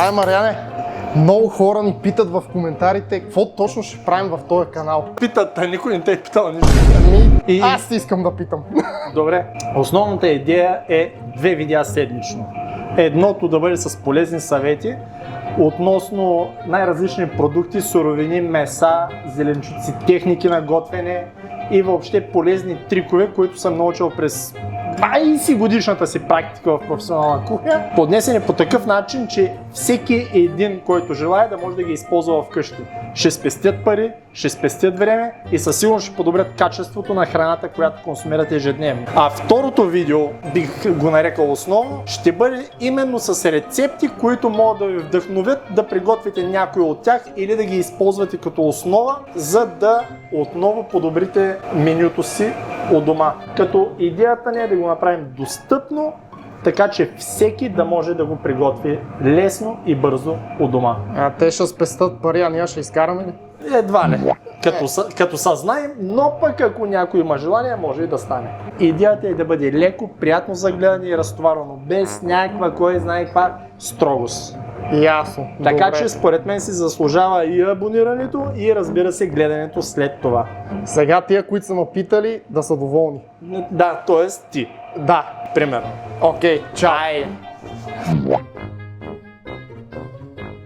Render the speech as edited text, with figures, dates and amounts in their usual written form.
Ай, Мариане, много хора ни питат в коментарите какво точно ще правим в този канал. Питат, а никой не те е питал нищо. Аз искам да питам. Добре. Основната идея е 2 видеа седмично. Едното да бъде с полезни съвети относно най-различни продукти, суровини, меса, зеленчуци, техники на готвене и въобще полезни трикове, които съм научил през 20 годишната си практика в професионална кухня, поднесени по такъв начин, че всеки един, който желая, да може да ги използва вкъщи. Ще спестят пари, ще спестят време и със сигурност ще подобрят качеството на храната, която консумирате ежедневно. А второто видео, бих го нарекал основно, ще бъде именно с рецепти, които могат да ви вдъхновят да приготвите някой от тях или да ги използвате като основа, за да отново подобрите менюто си у дома. Като идеята ни е да го направим достъпно, така че всеки да може да го приготви лесно и бързо у дома. А те ще спестят пари, а ние ще изкараме ли? Едва не. Като съзнаем, но пък ако някой има желание, може и да стане. Идеята е да бъде леко, приятно за гледане и разтоварвано, без някаква, кой знае каква строгост. Ясно. Така Добре. че според мен си заслужава и абонирането, и разбира се гледането след това. Сега тия, които са ме питали, да са доволни. Да, т.е. ти. Да. Примерно. Окей, чао. Ай.